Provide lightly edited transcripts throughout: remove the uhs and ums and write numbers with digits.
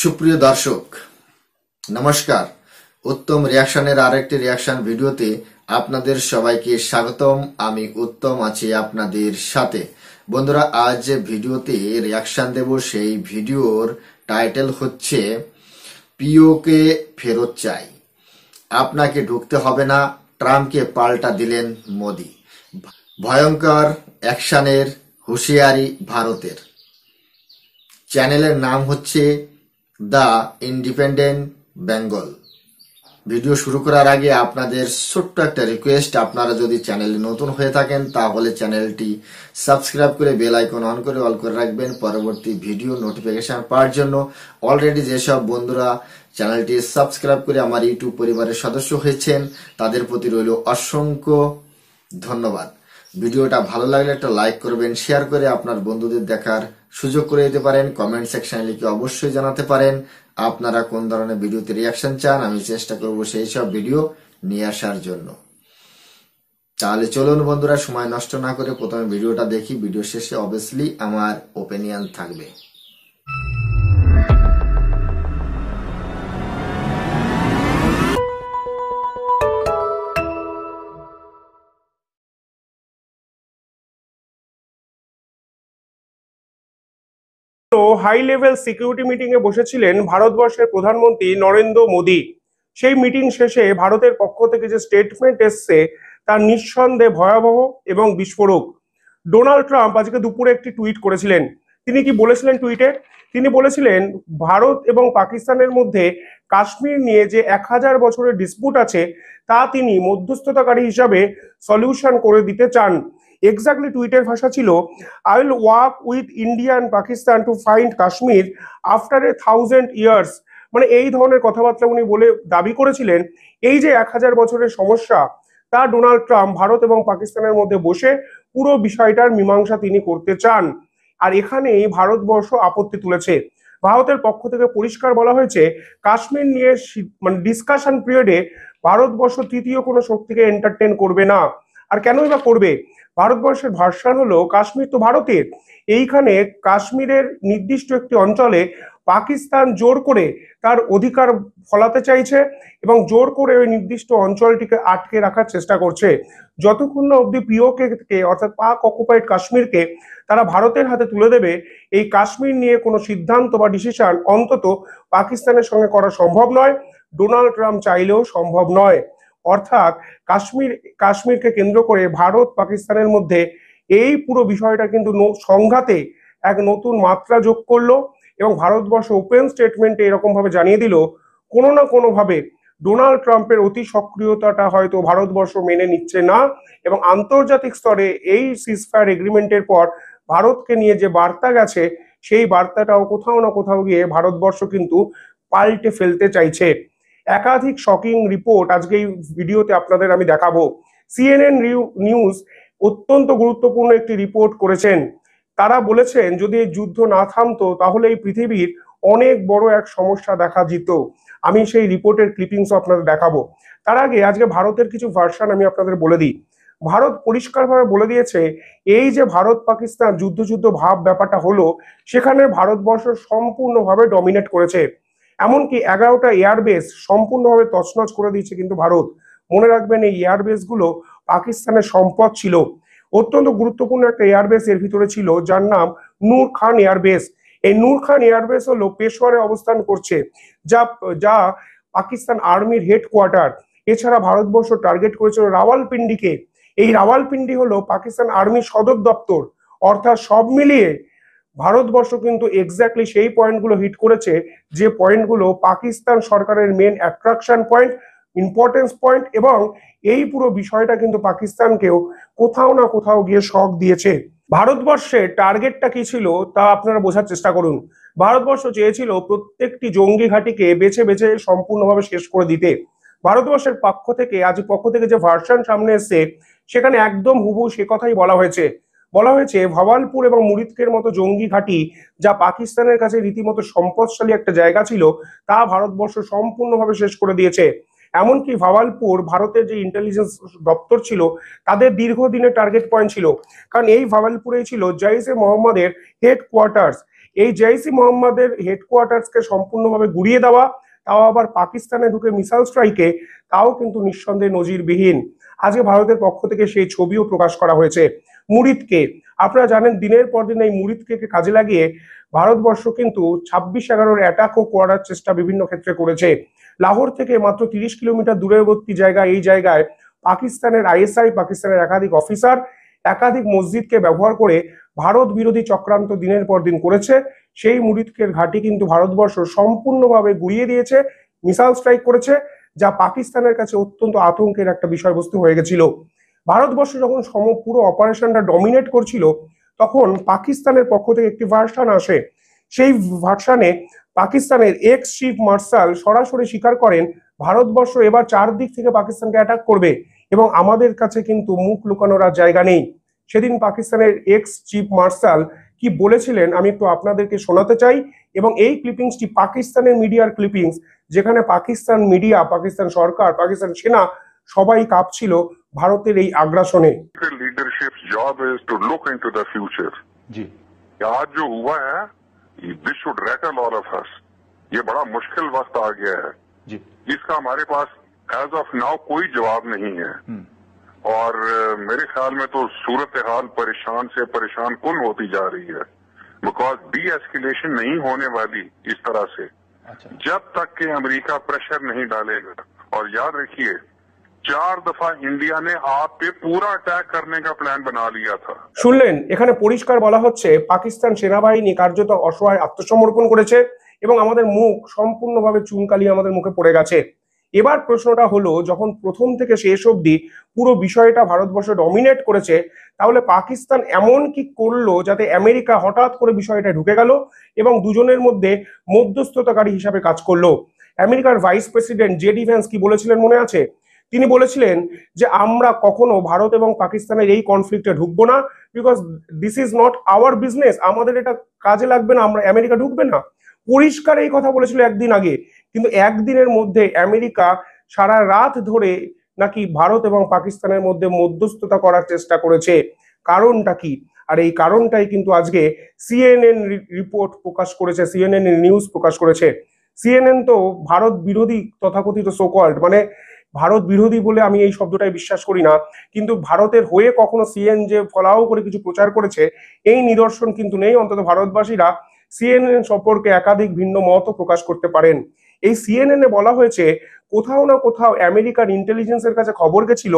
সুপ্রিয় দর্শক নমস্কার। উত্তম রিয়াকশনের আরেকটি রিয়াকশন ভিডিওতে আপনাদের সবাইকে স্বাগতম। আমি উত্তম আছি আপনাদের সাথে। বন্ধুরা, আজ যে ভিডিওতে রিয়াকশন দেব সেই ভিডিওর টাইটেল হচ্ছে পিওকে ফেরত চাই, আপনাকে ঢুকতে হবে না, ট্রাম্পকে পাল্টা দিলেন মোদি। ভয়ঙ্কর অ্যাকশনের হুঁশিয়ারি ভারতের। চ্যানেলের নাম হচ্ছে দ্য ইন্ডিপেন্ডেন্ট বেঙ্গল। ভিডিও শুরু করার আগে আপনাদের ছোট্ট একটা রিকোয়েস্ট, আপনারা যদি চ্যানেলে নতুন হয়ে থাকেন তাহলে চ্যানেলটি সাবস্ক্রাইব করে বেল আইকন অন করে অল করে রাখবেন পরবর্তী ভিডিও নোটিফিকেশন পাওয়ার জন্য। অলরেডি যেসব বন্ধুরা চ্যানেলটি সাবস্ক্রাইব করে আমার ইউটিউব পরিবারের সদস্য হয়েছেন তাদের প্রতি রইল অসংখ্য ধন্যবাদ। ভিডিওটা ভালো লাগলে একটা লাইক করবেন, শেয়ার করে আপনার বন্ধুদের দেখার সুযোগ করে দিতে পারেন। কমেন্ট সেকশনে লিখে অবশ্যই জানাতে পারেন আপনারা কোন ধরনের ভিডিওতে রিয়াকশন চান। আমি চেষ্টা করব সেই সব ভিডিও নিয়ে আসার জন্য। তাহলে চলুন বন্ধুরা, সময় নষ্ট না করে প্রথমে ভিডিওটা দেখি। ভিডিও শেষে অবভিয়াসলি আমার ওপিনিয়ন থাকবে। হাই লেভেল সিকিউরিটি মিটিং এ বসেছিলেন ভারতবর্ষের প্রধানমন্ত্রী নরেন্দ্র মোদী। সেই মিটিং শেষে ভারতের পক্ষ থেকে যে স্টেটমেন্ট এসছে তা নিঃসন্দেহে ভয়াবহ এবং বিস্ফোরক। ডোনাল্ড ট্রাম্প আজকে দুপুরে একটি টুইট করেছিলেন। তিনি কি বলেছিলেন টুইটে? তিনি বলেছিলেন ভারত এবং পাকিস্তানের মধ্যে কাশ্মীর নিয়ে যে 1000 বছরের ডিসপুট আছে তা তিনি মধ্যস্থতাকারী হিসাবে সলিউশন করে দিতে চান। এক্স্যাক্টলি টুইটের ভাষা ছিল, I will work with India and Pakistan to find Kashmir after 1000 years. মানে এই ধরনের কথাবার্তা উনি বলে দাবি করেছিলেন এই যে 1000 বছরের সমস্যা তা ডোনাল্ড ট্রাম্প ভারত এবং পাকিস্তানের মধ্যে বসে পুরো বিষয়টার মীমাংসা তিনি করতে চান। আর এখানেই ভারতবর্ষ আপত্তি তুলেছে। ভারতের পক্ষ থেকে পরিষ্কার বলা হয়েছে কাশ্মীর নিয়ে মানে ডিসকাশন পিরিয়ডে ভারতবর্ষ তৃতীয় কোনো শক্তিকে এন্টারটেন করবে না। আর কেনই বা করবে? ভারতবর্ষের ভার্সন হলো কাশ্মীর তো ভারতের। এইখানে কাশ্মীরের নির্দিষ্ট একটি অঞ্চলে পাকিস্তান জোর করে তার অধিকার ফলাতে চাইছে এবং জোর করে ওই নির্দিষ্ট অঞ্চলটিকে আটকে রাখার চেষ্টা করছে। যতক্ষণ না অব্দি পিওকে অর্থাৎ পাক অকুপাইড কাশ্মীরকে তারা ভারতের হাতে তুলে দেবে, এই কাশ্মীর নিয়ে কোনো সিদ্ধান্ত বা ডিসিশন অন্তত পাকিস্তানের সঙ্গে করা সম্ভব নয়, ডোনাল্ড ট্রাম্প চাইলেও সম্ভব নয়। অর্থাৎ কাশ্মীরকে কেন্দ্র করে ভারত পাকিস্তানের মধ্যে এই পুরো বিষয়টা কিন্তু সংঘাতে এক নতুন মাত্রা যোগ করলো এবং ভারতবর্ষ ওপেন স্টেটমেন্টে এরকম ভাবে জানিয়ে দিল কোনো না কোনো ভাবে ডোনাল্ড ট্রাম্পের অতি সক্রিয়তাটা হয়তো ভারতবর্ষ মেনে নিচ্ছে না এবং আন্তর্জাতিক স্তরে এই সিজফায়ার এগ্রিমেন্টের পর ভারতকে নিয়ে যে বার্তা গেছে সেই বার্তাটাও কোথাও না কোথাও গিয়ে ভারতবর্ষ কিন্তু পাল্টে ফেলতে চাইছে। একাধিক শকিং রিপোর্ট আজকে এই ভিডিওতে আপনাদের আমি দেখাবো। সিএনএন নিউজ অত্যন্ত গুরুত্বপূর্ণ একটি রিপোর্ট করেছেন। তারা বলেছেন যদি এই যুদ্ধ না থামতো তাহলে এই পৃথিবীর অনেক বড় এক সমস্যা দেখা যেত। আমি সেই রিপোর্টের ক্লিপিংস আপনাদের দেখাবো। তার আগে আজকে ভারতের কিছু ভার্সন আমি আপনাদের বলে দিই। ভারত পরিষ্কারভাবে বলে দিয়েছে এই যে ভারত পাকিস্তান যুদ্ধ ভাব ব্যাপারটা হলো সেখানে ভারতবর্ষ সম্পূর্ণভাবে ডমিনেট করেছে। এমনকি 11টা এয়ারবেস সম্পূর্ণভাবে তছনছ করে দিয়েছে কিন্তু ভারত। মনে রাখবেন এই এয়ারবেস গুলো পাকিস্তানের সম্পদ ছিল। অত্যন্ত গুরুত্বপূর্ণ একটা এয়ারবেস এর ভিতরে ছিল যার নাম নূর খান এয়ারবেস। এই নূর খান এয়ারবেস হলো পেশোয়ারে অবস্থান করছে, যা যা পাকিস্তান আর্মির হেডকোয়ার্টার। এছাড়া ভারতবর্ষ টার্গেট করেছিল রাওয়ালপিন্ডিকে। এই রাওয়ালপিন্ডি হলো পাকিস্তান আর্মির সদর দপ্তর। অর্থাৎ সব মিলিয়ে ভারতবর্ষ কিন্তু এক্স্যাক্টলি সেই পয়েন্টগুলো হিট করেছে যে পয়েন্টগুলো পাকিস্তান সরকারের main attraction point, importance point এবং এই পুরো বিষয়টা কিন্তু পাকিস্তানকেও কোথাও না কোথাও গিয়ে শক দিয়েছে। ভারতবর্ষের টার্গেটটা কি ছিল তা আপনারা বোঝার চেষ্টা করুন। ভারতবর্ষ চেয়েছিল প্রত্যেকটি জঙ্গি ঘাঁটিকে বেছে বেছে সম্পূর্ণভাবে শেষ করে দিতে। ভারতবর্ষের পক্ষ থেকে যে ভার্সন সামনে এসছে সেখানে একদম হুবহু সে কথাই বলা হয়েছে ভাওয়ালপুর এবং মুরিদকের মতো জঙ্গি ঘাঁটি যা পাকিস্তানের কাছে রীতিমতো সম্পদশালী একটা জায়গা ছিল তা ভারতবর্ষ সম্পূর্ণভাবে শেষ করে দিয়েছে। এমনকি ভাওয়ালপুর ভারতের যে ইন্টেলিজেন্স দপ্তর ছিল তাদের দীর্ঘদিনের টার্গেট পয়েন্ট ছিল, কারণ এই ভাওয়ালপুরেই ছিল জৈশ-এ মোহাম্মদের হেডকোয়ার্টার্স। এই জৈশ ই মোহাম্মদের হেডকোয়ার্টার্সকে সম্পূর্ণভাবে গুড়িয়ে দেওয়া, তাও আবার পাকিস্তানে ঢুকে মিসাইল স্ট্রাইকে, তাও কিন্তু নিঃসন্দেহে নজিরবিহীন। আজকে ভারতের পক্ষ থেকে সেই ছবিও প্রকাশ করা হয়েছে। মুরিদকে আপনারা জানেন, দিনের পর দিন এই মুরিদকে কাজে লাগিয়ে ভারতবর্ষ কিন্তু 26/11 অ্যাটাকও করার চেষ্টা বিভিন্ন ক্ষেত্রে করেছে। লাহোর থেকে মাত্র 30 কিলোমিটার দূরবর্তী জায়গা, এই জায়গায় পাকিস্তানের আইএসআই, পাকিস্তানের একাধিক অফিসার একাধিক মসজিদকে ব্যবহার করে ভারত বিরোধী চক্রান্ত দিনের পর দিন করেছে। সেই মুরিদকের ঘাঁটি কিন্তু ভারতবর্ষ সম্পূর্ণভাবে গুড়িয়ে দিয়েছে, মিসাইল স্ট্রাইক করেছে, যা পাকিস্তানের কাছে অত্যন্ত আতঙ্কের একটা বিষয়বস্তু হয়ে গেছিল। ভারতবর্ষ যখন পুরো অপারেশনটা ডমিনেট করছিল, তখন পাকিস্তানের পক্ষ থেকে একটি ভার্সন আসে। সেই ভার্সনে পাকিস্তানের এক্স চিফ মার্শাল সরাসরি স্বীকার করেন ভারতবর্ষ এবার চারদিক থেকে পাকিস্তানকে অ্যাটাক করবে এবং আমাদের কাছে কিন্তু মুখ লুকানোর আর জায়গা নেই। সেদিন পাকিস্তানের এক্স চিফ মার্শাল কি বলেছিলেন আমি একটু আপনাদেরকে শোনাতে চাই, এবং এই ক্লিপিংসটি পাকিস্তানের মিডিয়ার ক্লিপিংস, যেখানে পাকিস্তান মিডিয়া, পাকিস্তান সরকার, পাকিস্তান সেনা সবাই কাঁপছিল ভারতের এই আগ্রাসনে। Leadership job is to look into the future जी। आज जो हुआ है this should rattle all of us. ये बड़ा मुश्किल वक्त आ गया है जी, इसका हमारे पास एज ऑफ नाउ कोई जवाब नहीं है। और मेरे ख्याल में तो सूरत हाल परेशान से परेशान कुन होती जा रही है, बिकॉज डी एस्केलेशन नहीं होने वाली इस तरह से जब तक कि अमेरिका प्रेशर नहीं डालेगा। और याद रखिए 4 दफा इंडिया ने आप पे पूरा अटैक करने का प्लान बना लिया था। শুনলেন, এখানে পরিষ্কার বলা হচ্ছে পাকিস্তান সেনাবাহিনী কার্যত অসহায় আত্মসমর্পণ করেছে এবং আমাদের মুখ সম্পূর্ণভাবে চুনকালি আমাদের মুখে পড়ে গেছে। এবার প্রশ্নটা হলো, যখন প্রথম থেকে শেষ অবধি পুরো বিষয়টা ভারতবর্ষ ডমিনেট করেছে, তাহলে পাকিস্তান এমন কি করলো যাতে আমেরিকা হঠাৎ করে বিষয়টা ঢুকে গেল এবং দুজনের মধ্যে মধ্যস্থতাকারী হিসাবে কাজ করলো? আমেরিকার ভাইস প্রেসিডেন্ট জেডি ভ্যান্স কি বলেছিলেন মনে আছে? তিনি বলেছিলেন যে আমরা কখনো ভারত এবং পাকিস্তানের এই কনফ্লিক্টে ঢুকবো না, because this is not our business, আমাদের এটা কাজে লাগবে না, আমরা আমেরিকা ঢুকবে না। পরিষ্কার এই কথা বলেছিল একদিন আগে, কিন্তু একদিনের মধ্যে আমেরিকা সারা রাত ধরে নাকি ভারত এবং পাকিস্তানের মধ্যে মধ্যস্থতা করার চেষ্টা করেছে। কারণটা কি? আর এই কারণটাই কিন্তু আজকে সিএনএন রিপোর্ট প্রকাশ করেছে, সিএনএন নিউজ প্রকাশ করেছে। সিএনএন তো ভারত বিরোধী তথাকথিত সোকল্ড, মানে ভারত বিরোধী বলে আমি এই শব্দটাই বিশ্বাস করি না, কিন্তু ভারতের হয়ে কখনো সিএন যে ফলাও করে কিছু প্রচার করেছে এই নিদর্শন কিন্তু নেই। অন্তত ভারতবাসীরা সিএনএন সম্পর্কে একাধিক ভিন্ন মতও প্রকাশ করতে পারেন। এই সিএনএন এ বলা হয়েছে কোথাও না কোথাও আমেরিকার ইন্টেলিজেন্সের কাছে খবর গেছিল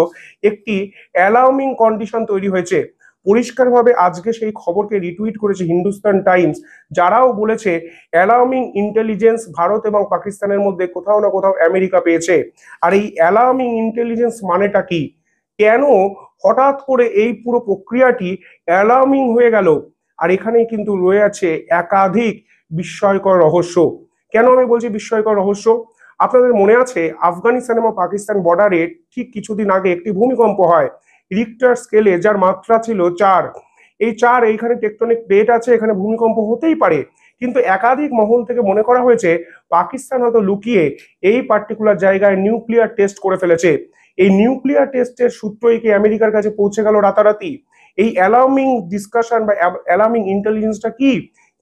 একটি অ্যালার্মিং কন্ডিশন তৈরি হয়েছে। পরিষ্কারভাবে আজকে সেই খবরকে রিটুইট করেছে হিন্দুস্তান টাইমস, যারাও বলেছে অ্যালার্মিং ইন্টেলিজেন্স ভারত এবং পাকিস্তানের মধ্যে কোথাও না কোথাও আমেরিকা পেয়েছে। আর এই অ্যালার্মিং ইন্টেলিজেন্স মানেটা কি? কেন হঠাৎ করে এই পুরো প্রক্রিয়াটি অ্যালার্মিং হয়ে গেল? আর এখানেই কিন্তু রয়ে আছে একাধিক বিস্ময়কর রহস্য। কেন আমি বলছি বিস্ময়কর রহস্য? আপনাদের মনে আছে আফগানিস্তান এবং পাকিস্তান বর্ডারে ঠিক কিছুদিন আগে একটি ভূমিকম্প হয় রিক্টার স্কেলে, যার মাত্রা ছিল 4। এই 4, এইখানে টেকটনিক প্লেট আছে, এখানে ভূমিকম্প হতেই পারে। কিন্তু একাধিক মহল থেকে মনে করা হয়েছে পাকিস্তান হয়তো লুকিয়ে এই পার্টিকুলার জায়গায় নিউক্লিয়ার টেস্ট করে ফেলেছে। এই নিউক্লিয়ার টেস্টের সূত্রই কি আমেরিকার কাছে পৌঁছে গেল রাতারাতি? এই অ্যালার্মিং ডিসকাশন বা অ্যালার্মিং ইন্টেলিজেন্সটা কি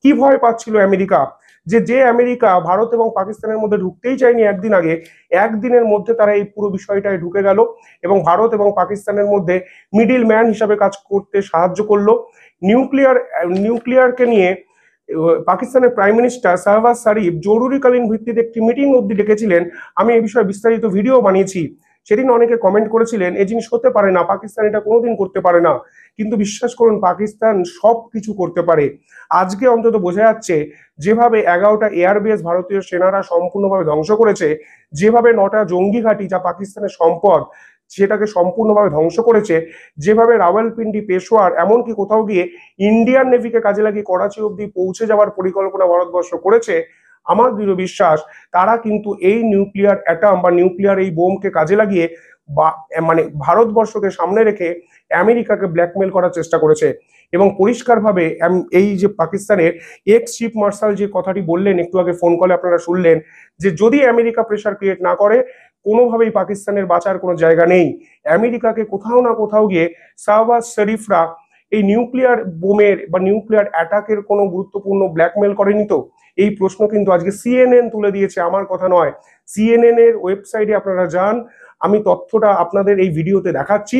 কি ভয় পাচ্ছিল আমেরিকা? যে আমেরিকা ভারত এবং পাকিস্তানের মধ্যে ঢুকতেই চায়নি একদিন আগে, একদিনের মধ্যে তারা এই পুরো বিষয়টায় ঢুকে গেল এবং ভারত এবং পাকিস্তানের মধ্যে মিডিল ম্যান হিসাবে কাজ করতে সাহায্য করলো। নিউক্লিয়ারকে নিয়ে পাকিস্তানের প্রাইম মিনিস্টার শাহবাজ শরীফ জরুরিকালীন ভিত্তিতে একটি মিটিং অবধি ডেকেছিলেন। আমি এই বিষয়ে বিস্তারিত ভিডিও বানিয়েছি। সেদিন অনেকে কমেন্ট করেছিলেন এই জিনিস হতে পারে না, পাকিস্তান এটা কোনোদিন করতে পারে না, কিন্তু বিশ্বাস করুন পাকিস্তান সব কিছু করতে পারে। আজকে অন্তত বোঝা যাচ্ছে যেভাবে 11টা এয়ারবেস ভারতীয় সেনারা সম্পূর্ণভাবে ধ্বংস করেছে, যেভাবে 9টা জঙ্গি ঘাঁটি যা পাকিস্তানের সম্পদ সেটাকে সম্পূর্ণভাবে ধ্বংস করেছে, যেভাবে রাওয়ালপিন্ডি, পেশোয়ার, এমনকি কোথাও গিয়ে ইন্ডিয়ান নেভিকে কাজে লাগিয়ে করাচি অব্দি পৌঁছে যাওয়ার পরিকল্পনা ভারতবর্ষ করেছে, আমার দৃঢ় বিশ্বাস তারা কিন্তু এই নিউক্লিয়ার অ্যাটম বা নিউক্লিয়ার এই বোমকে কাজে লাগিয়ে মানে ভারতবর্ষকে সামনে রেখে আমেরিকাকে ব্ল্যাকমেল করার চেষ্টা করেছে। এবং পরিষ্কারভাবে এই যে পাকিস্তানের এক্স চিফ মার্শাল যে কথাটি বললেন একটু আগে ফোন কলে আপনারা শুনলেন, যে যদি আমেরিকা প্রেশার ক্রিয়েট না করে কোনোভাবেই পাকিস্তানের বাঁচার কোনো জায়গা নেই। আমেরিকাকে কোথাও না কোথাও গিয়ে শাহবাজ শরীফরা এই নিউক্লিয়ার বোমের বা নিউক্লিয়ার অ্যাটাকের কোনো গুরুত্বপূর্ণ ব্ল্যাকমেল করেনি তো? এই প্রশ্ন কিন্তু আজকে সিএনএন তুলে দিয়েছে, আমার কথা নয়। সিএনএন এর ওয়েবসাইটে আপনারা যান, আমি তথ্যটা আপনাদের এই ভিডিওতে দেখাচ্ছি।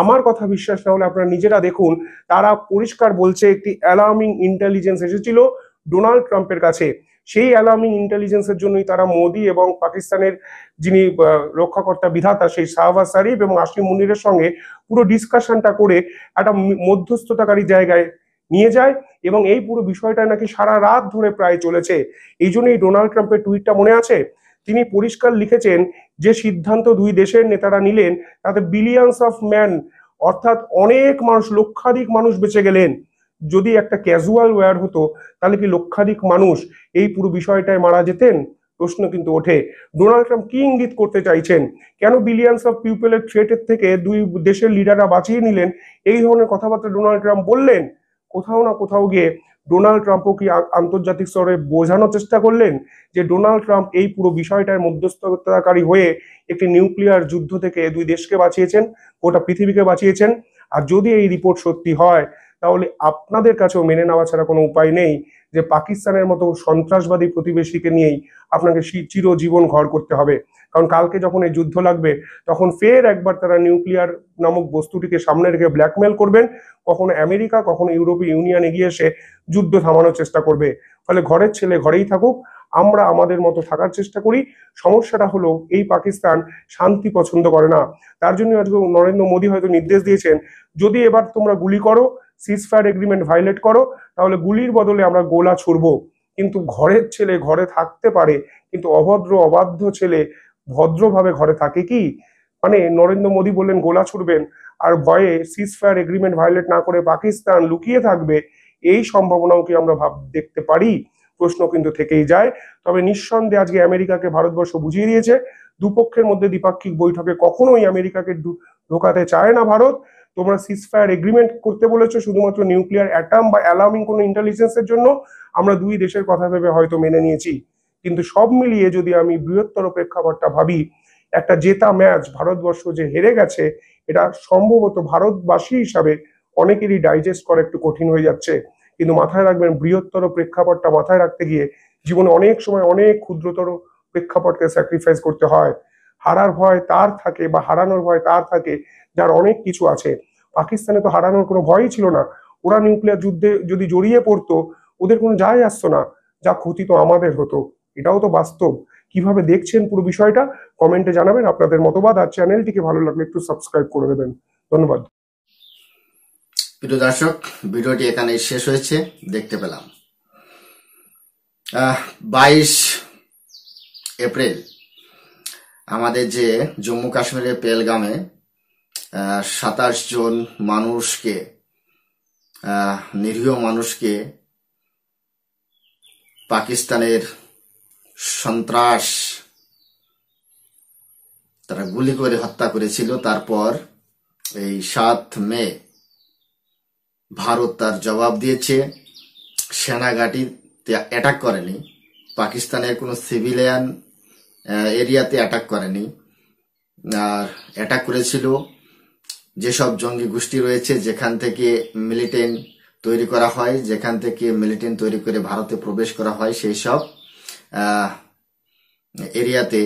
আমার কথা বিশ্বাস না হলে আপনারা নিজেরা দেখুন। তারা পরিষ্কার বলছে একটি অ্যালার্মিং ইন্টেলিজেন্স এসেছিল ডোনাল্ড ট্রাম্পের কাছে। সেই অ্যালার্মিং ইন্টেলিজেন্সের জন্যই তারা মোদি এবং পাকিস্তানের যিনি রক্ষাকর্তা বিধাতা সেই শাহবাজ শরীফ এবং আসিম মুনিরের সঙ্গে পুরো ডিসকাশনটা করে একটা মধ্যস্থতাকারী জায়গায় নিয়ে যায়, এবং এই পুরো বিষয়টা নাকি সারা রাত ধরে প্রায় চলেছে। এই জন্যই ডোনাল্ড ট্রাম্পের টুইটটা মনে আছে, তিনি পরিষ্কার লিখেছেন যে সিদ্ধান্ত দুই দেশের নেতারা নিলেন তাতে বিলিয়ন্স অফ ম্যান, অর্থাৎ অনেক মানুষ, লক্ষাধিক মানুষ বেঁচে গেলেন। যদি একটা ক্যাজুয়াল ওয়্যার হতো তাহলে কি লক্ষাধিক মানুষ এই পুরো বিষয়টায় মারা যেতেন? প্রশ্ন কিন্তু ওঠে। ডোনাল্ড ট্রাম্প কি ইঙ্গিত করতে চাইছেন? কেন বিলিয়ন্স অফ পিপলের থ্রেটের থেকে দুই দেশের লিডাররা বাঁচিয়ে নিলেন? এই ধরনের কথাবার্তা ডোনাল্ড ট্রাম্প বললেন। কোথাও না কোথাও গিয়ে ডোনাল্ড ট্রাম্পও কি আন্তর্জাতিক স্তরে বোঝানোর চেষ্টা করলেন যে ডোনাল্ড ট্রাম্প এই পুরো বিষয়টার মধ্যস্থতাকারী হয়ে একটি নিউক্লিয়ার যুদ্ধ থেকে দুই দেশকে বাঁচিয়েছেন, গোটা পৃথিবীকে বাঁচিয়েছেন? আর যদি এই রিপোর্ট সত্যি হয় তাহলে আপনাদের কাছেও মেনে নেওয়া ছাড়া কোনো উপায় নেই যে পাকিস্তানের মতো সন্ত্রাসবাদী প্রতিবেশীকে নিয়েই আপনাকে চিরজীবন ঘর করতে হবে। কারণ কালকে যখন এই যুদ্ধ লাগবে তখন ফের একবার তারা নিউক্লিয়ার নামক বস্তুটিকে সামনে রেখে ব্ল্যাকমেল করবেন। কখনো আমেরিকা, কখনো ইউরোপীয় ইউনিয়ন এগিয়ে এসে যুদ্ধ থামানোর চেষ্টা করবে। ফলে ঘরের ছেলে ঘরেই থাকুক, আমরা আমাদের মতো থাকার চেষ্টা করি। সমস্যাটা হলো এই পাকিস্তান শান্তি পছন্দ করে না। তার জন্য আজকে নরেন্দ্র মোদী হয়তো নির্দেশ দিয়েছেন, যদি এবার তোমরা গুলি করো, সিজফায়ার এগ্রিমেন্ট ভায়োলেট করো, তাহলে গুলির বদলে আমরা গোলা ছুড়বো। কিন্তু ঘরের ছেলে ঘরে থাকতে পারে, কিন্তু অভদ্র অবাধ্য ছেলে ভদ্রভাবে ঘরে থাকে কি? মানে নরেন্দ্র মোদী বললেন গোলা ছুড়বেন, আর ভয়ে সিজফায়ার এগ্রিমেন্ট ভায়োলেট না করে পাকিস্তান লুকিয়ে থাকবে। এই সম্ভাবনাও কি আমরা দেখতে পারি? প্রশ্ন কিন্তু থেকেই যায়। তবে নিঃসন্দেহে আজকে আমেরিকাকে ভারতবর্ষ বুঝিয়ে দিয়েছে, দুপক্ষের মধ্যে দ্বিপাক্ষিক বৈঠকে কখনোই আমেরিকাকে ঢোকাতে চায় না ভারত। তোমরা সিজফায়ার এগ্রিমেন্ট করতে বলেছো শুধুমাত্র নিউক্লিয়ার অ্যাটম বা অ্যালার্মিং কোনো ইন্টেলিজেন্সের জন্য, আমরা দুই দেশের কথা ভেবে হয়তো মেনে নিয়েছি। কিন্তু সব মিলিয়ে যদি আমি বৃহত্তর প্রেক্ষাপটটা ভাবি, একটা জেতা ম্যাচ ভারতবর্ষ যে হেরে গেছে, এটা সম্ভবত ভারতবাসী হিসাবে অনেকেরই ডাইজেস্ট করা একটু কঠিন হয়ে যাচ্ছে। কিন্তু মাথায় রাখবেন, বৃহত্তর প্রেক্ষাপটটা মাথায় রাখতে গিয়ে জীবনে অনেক সময় অনেক ক্ষুদ্রতর প্রেক্ষাপটকে স্যাক্রিফাইস করতে হয়। হারার ভয় তার থাকে বা হারানোর ভয় তার থাকে যার অনেক কিছু আছে। পাকিস্তানে তো হারানোর কোনো ভয়ই ছিল না। ওরা নিউক্লিয়ার যুদ্ধে যদি জড়িয়ে পড়তো, ওদের কোনো যায় আসতো না, যা ক্ষতি তো আমাদের হতো। এটাও তো বাস্তব। কিভাবে দেখছেন পুরো বিষয়টা কমেন্টে জানাবেন আপনাদের মতবাদ। আর চ্যানেলটিকে ভালো লাগলে একটু সাবস্ক্রাইব করে দেবেন। ধন্যবাদ। প্রিয় দর্শক, ভিডিওটি এখানেই শেষ হয়েছে। দেখতে পেলাম 22 এপ্রিল আমাদের যে জম্মু কাশ্মীরের পেহেলগামে 27 জন মানুষকে, নিরীহ মানুষকে পাকিস্তানের সন্ত্রাস তারা গুলি করে হত্যা করেছিল। তারপর এই 7 মে ভারত তার জবাব দিয়েছে। সেনাঘাঁটিতে অ্যাটাক করেনি, পাকিস্তানের কোনো সিভিলিয়ান এরিয়াতে অ্যাটাক করেনি, আর অ্যাটাক করেছিল যেসব জঙ্গি গোষ্ঠী রয়েছে যেখান থেকে মিলিটেন্ট তৈরি করা হয়, যেখান থেকে মিলিটেন্ট তৈরি করে ভারতে প্রবেশ করা হয়, সেই সব এরিয়াতে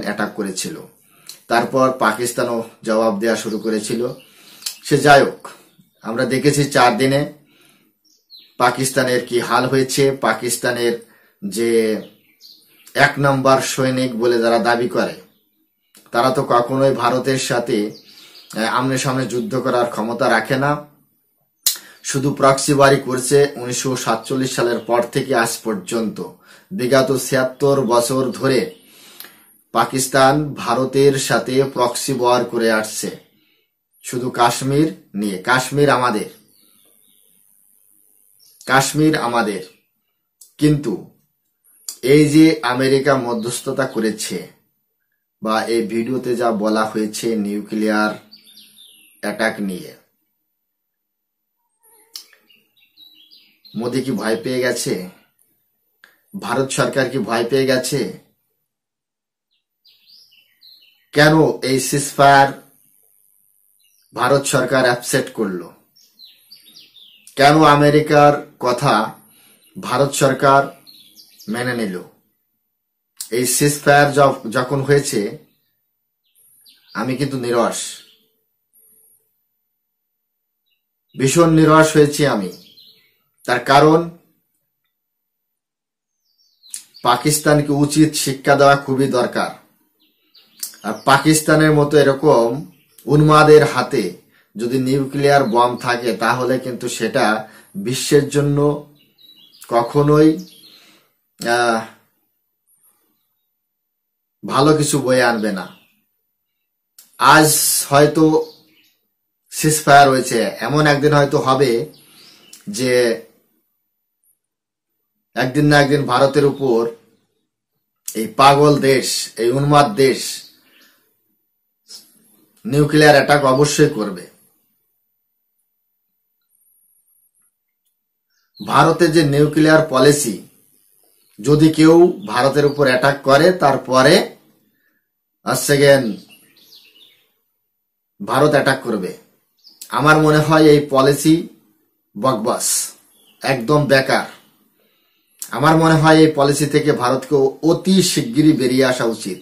অ্যাটাক করেছিল। তারপর পাকিস্তানও জবাব দেওয়া শুরু করেছিল। সে যাই হোক, আমরা দেখেছি 4 দিনে পাকিস্তানের কি হাল হয়েছে। পাকিস্তানের যে 1 নম্বর সৈনিক বলে যারা দাবি করে, তারা তো কখনোই ভারতের সাথে আমনে সামনে যুদ্ধ করার ক্ষমতা রাখে না। শুধু প্রক্সিবারি করছে 1947 সালের পর থেকে আজ পর্যন্ত। বিগত 76 বছর ধরে পাকিস্তান ভারতের সাথে প্রক্সি ওয়ার করে আসছে, শুধু কাশ্মীর নিয়ে। কাশ্মীর আমাদের। কিন্তু এই যে আমেরিকা মধ্যস্থতা করেছে, বা এই ভিডিওতে যা বলা হয়েছে নিউক্লিয়ার অ্যাটাক নিয়ে, মোদি কি ভয় পেয়ে গেছে? ভারত সরকার কি ভয় পেয়ে গেছে? কেন এই সিজফায়ার ভারত সরকার অ্যাকসেপ্ট করলো? কেন আমেরিকার কথা ভারত সরকার মেনে নিল? এই সিজফায়ার যখন হয়েছে আমি কিন্তু নিরাশ, ভীষণ নিরাশ হয়েছি আমি। তার কারণ পাকিস্তানকে উচিত শিক্ষা দেওয়া খুবই দরকার। আর পাকিস্তানের মতো এরকম উন্মাদের হাতে যদি নিউক্লিয়ার বম থাকে তাহলে কিন্তু সেটা বিশ্বের জন্য কখনোই ভালো কিছু বয়ে আনবে না। আজ হয়তো সিজফায়ার হয়েছে, এমন একদিন হয়তো হবে যে একদিন না একদিন ভারতের উপর এই পাগল দেশ, এই উন্মাদ দেশ নিউক্লিয়ার অ্যাটাক অবশ্যই করবে। ভারতের যে নিউক্লিয়ার পলিসি, যদি কেউ ভারতের উপর অ্যাটাক করে তারপরে ভারত অ্যাটাক করবে, আমার মনে হয় এই পলিসি বকবাস, একদম বেকার। আমার মনে হয় এই পলিসি থেকে ভারতকে অতি শিগগিরই বেরিয়ে আসা উচিত।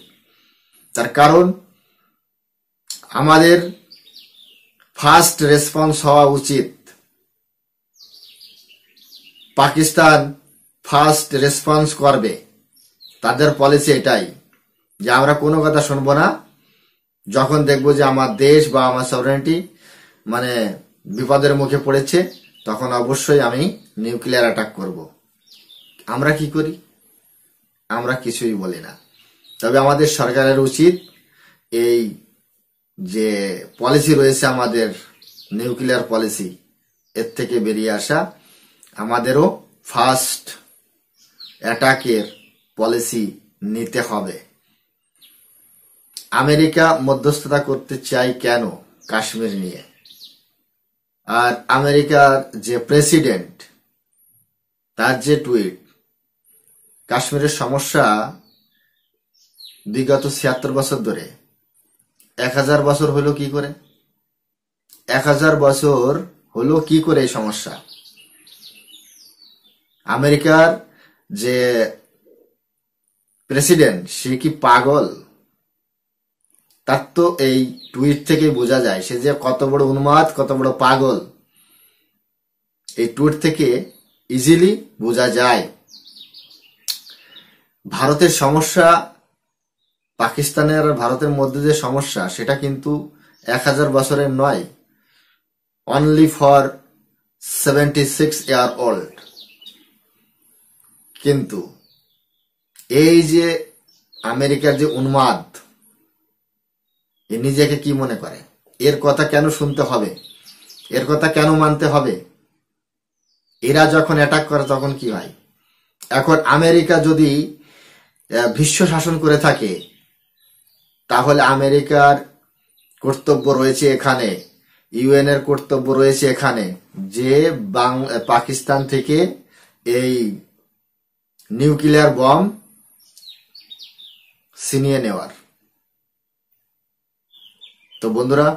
তার কারণ আমাদের ফার্স্ট রেসপন্স হওয়া উচিত। পাকিস্তান ফার্স্ট রেসপন্স করবে, তাদের পলিসি এটাই যে আমরা কোনো কথা শুনবো না, যখন দেখবো যে আমার দেশ বা আমার সভরেনিটি মানে বিপদের মুখে পড়েছে তখন অবশ্যই আমি নিউক্লিয়ার অ্যাটাক করব। আমরা কি করি? আমরা কিছুই বলি না। তবে আমাদের সরকারের উচিত এই যে পলিসি রয়েছে আমাদের নিউক্লিয়ার পলিসি, এর থেকে বেরিয়ে আসা। আমাদেরও ফার্স্ট অ্যাটাকের পলিসি নিতে হবে। আমেরিকা মধ্যস্থতা করতে চায় কেন কাশ্মীর নিয়ে? আর আমেরিকার যে প্রেসিডেন্ট, তার যে টুইট, কাশ্মীরের সমস্যা বিগত ৭৬ বছর ধরে, ১০০০ বছর হলো কি করে? ১০০০ বছর হলো কি করে এই সমস্যা? আমেরিকার যে প্রেসিডেন্ট সে কি পাগল? তার তো এই টুইট থেকে বোঝা যায় সে যে কত বড় উন্মাদ, কত বড় পাগল। এই টুইট থেকে ইজিলি বোঝা যায়। ভারতের সমস্যা, পাকিস্তানের আর ভারতের মধ্যে যে সমস্যা, সেটা কিন্তু ১০০০ বছরের নয়, অনলি ফর 76 ইয়ার ওল্ড। কিন্তু এই যে আমেরিকার যে উন্মাদ, এ নিজেকে কি মনে করে? এর কথা কেন শুনতে হবে? এর কথা কেন মানতে হবে? এরা যখন অ্যাটাক করে তখন কি হয়? এখন আমেরিকা যদি বিশ্ব শাসন করে থাকে তাহলে আমেরিকার কর্তব্য রয়েছে এখানে, ইউএন এর কর্তব্য রয়েছে এখানে যে পাকিস্তান থেকে এই নিউক্লিয়ার বম ছিনিয়ে নেওয়ার। তো বন্ধুরা,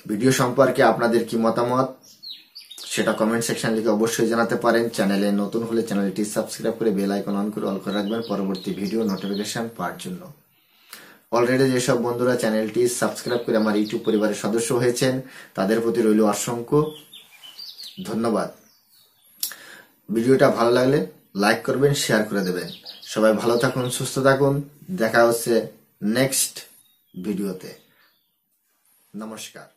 ভিডিও সম্পর্কে আপনাদের কি মতামত সেটা কমেন্ট সেকশন লিখে অবশ্যই জানাতে পারেন। চ্যানেলে নতুন হলে চ্যানেলটি সাবস্ক্রাইব করে বেল আইকন অন করে অল করে রাখবেন পরবর্তী ভিডিও নোটিফিকেশন পাওয়ার জন্য। অলরেডি যেসব বন্ধুরা চ্যানেলটি সাবস্ক্রাইব করে আমার ইউটিউব পরিবারের সদস্য হয়েছেন তাদের প্রতি রইল অসংখ্য ধন্যবাদ। ভিডিওটা ভালো লাগলে লাইক করবেন, শেয়ার করে দেবেন। সবাই ভালো থাকুন, সুস্থ থাকুন। দেখা হচ্ছে নেক্সট ভিডিওতে। নমস্কার।